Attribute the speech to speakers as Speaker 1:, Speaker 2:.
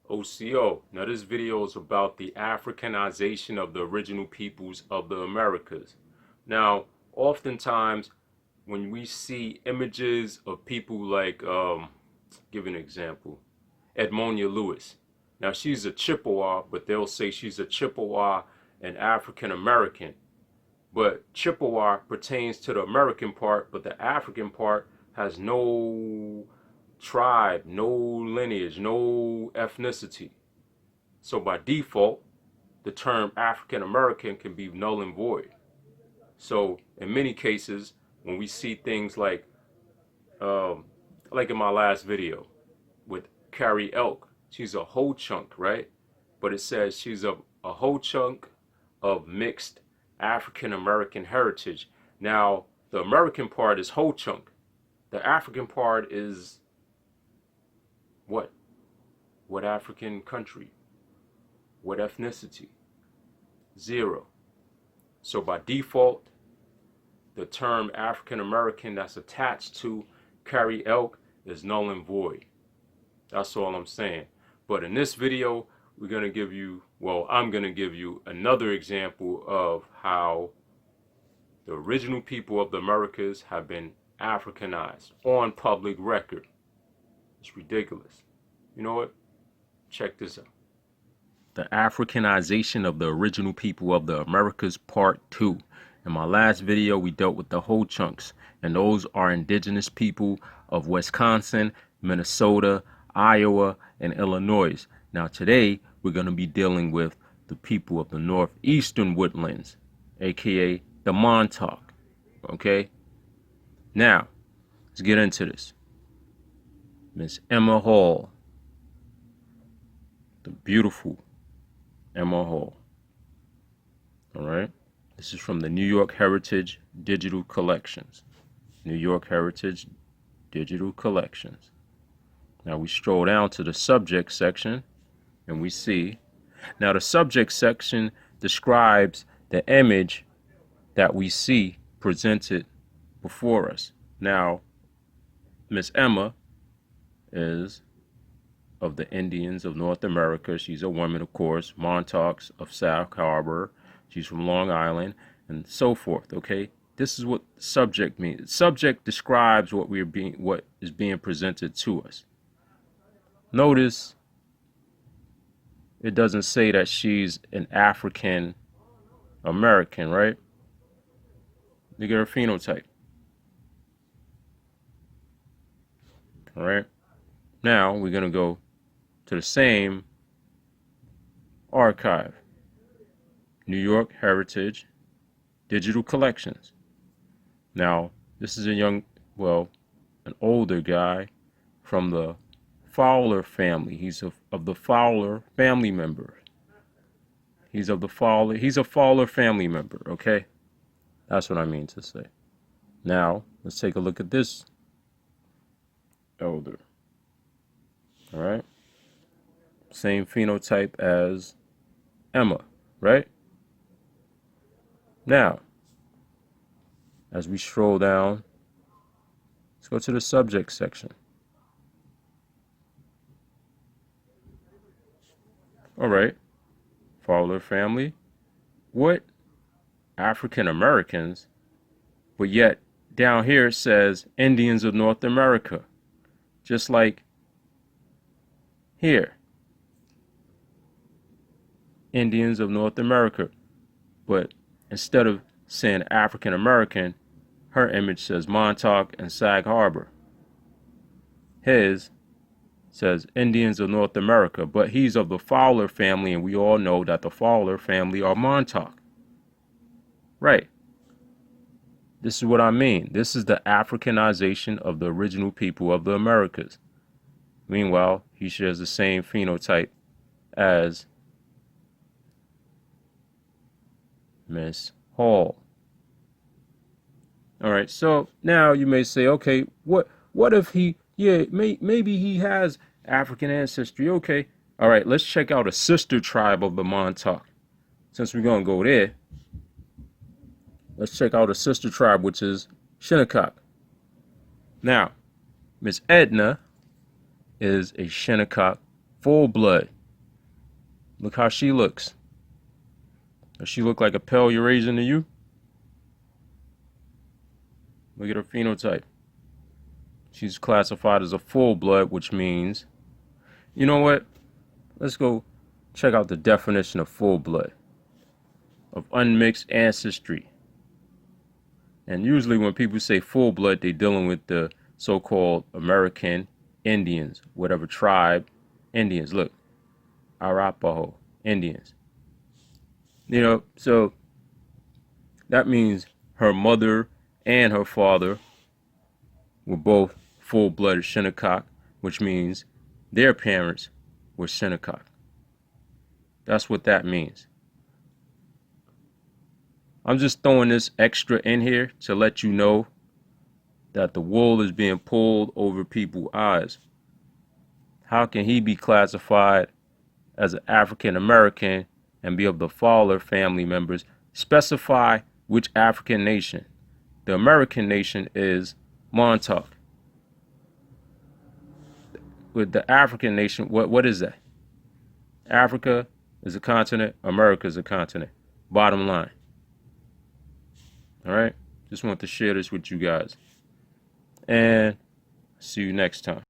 Speaker 1: OCO. Now this video is about the Africanization of the original peoples of the Americas. Now, oftentimes when we see images of people like, give an example, Edmonia Lewis. Now she's a Chippewa, but they'll say she's a Chippewa and African American. But Chippewa pertains to the American part, but the African part has no tribe, no lineage, no ethnicity. So by default, the term African American can be null and void. So in many cases, when we see things like in my last video with Carrie Elk, she's a whole chunk, right? But it says she's a whole chunk of mixed African American heritage. Now, the American part is whole chunk. The African part is what? What African country? What ethnicity? Zero. So by default, the term African American that's attached to Carrie Elk is null and void. That's all I'm saying. But in this video, we're going to give you, well, I'm going to give you another example of how the original people of the Americas have been Africanized on public record. It's ridiculous. You know what? Check this out. The Africanization of the original people of the Americas, Part 2. In my last video, we dealt with the whole chunks, and those are indigenous people of Wisconsin, Minnesota, Iowa, and Illinois. Now today, we're going to be dealing with the people of the northeastern woodlands, aka the Montauk. Okay? Now, let's get into this. Miss Emma Hall. The beautiful Emma Hall. Alright? This is from the New York Heritage Digital Collections. New York Heritage Digital Collections. Now we stroll down to the subject section and we see. Now the subject section describes the image that we see presented before us. Now, Miss Emma is of the Indians of North America. She's a woman, of course. Montauk's of Sag Harbor. She's from Long Island, and so forth. Okay, this is what subject means. Subject describes what is being presented to us. Notice it doesn't say that she's an African American, right? Look at her phenotype. All right. Now we're gonna go to the same archive. New York Heritage Digital Collections. Now, this is an older guy from the Fowler family. He's of the Fowler family member. He's a Fowler family member, okay? That's what I mean to say. Now, let's take a look at this elder. All right? Same phenotype as Emma, right? Now, as we stroll down, let's go to the subject section. All right, Fowler family. What African Americans? But yet down here it says Indians of North America. Just like here. Indians of North America. But instead of saying African American, her image says Montauk and Sag Harbor. His says Indians of North America, but he's of the Fowler family, and we all know that the Fowler family are Montauk. Right. This is what I mean. This is the Africanization of the original people of the Americas. Meanwhile, he shares the same phenotype as Miss Hall. All right, so now you may say, okay, what if he, maybe he has African ancestry. Okay, all right, let's check out a sister tribe of the Montauk. Since we're going to go there, let's check out a sister tribe, which is Shinnecock. Now, Miss Edna is a Shinnecock full blood. Look how she looks. Does she look like a pale Eurasian to you? Look at her phenotype. She's classified as a full blood, which means, you know what? Let's go check out the definition of full blood, of unmixed ancestry. And usually when people say full blood, they're dealing with the so-called American Indians, whatever tribe Indians. Look, Arapaho Indians. You know, so that means her mother and her father were both full-blooded Shinnecock, which means their parents were Shinnecock. That's what that means. I'm just throwing this extra in here to let you know that the wool is being pulled over people's eyes. How can he be classified as an African American and be of the Fowler family members? Specify which African nation. The American nation is Montauk. With the African nation, what is that? Africa is a continent, America is a continent. Bottom line. All right? Just want to share this with you guys. And see you next time.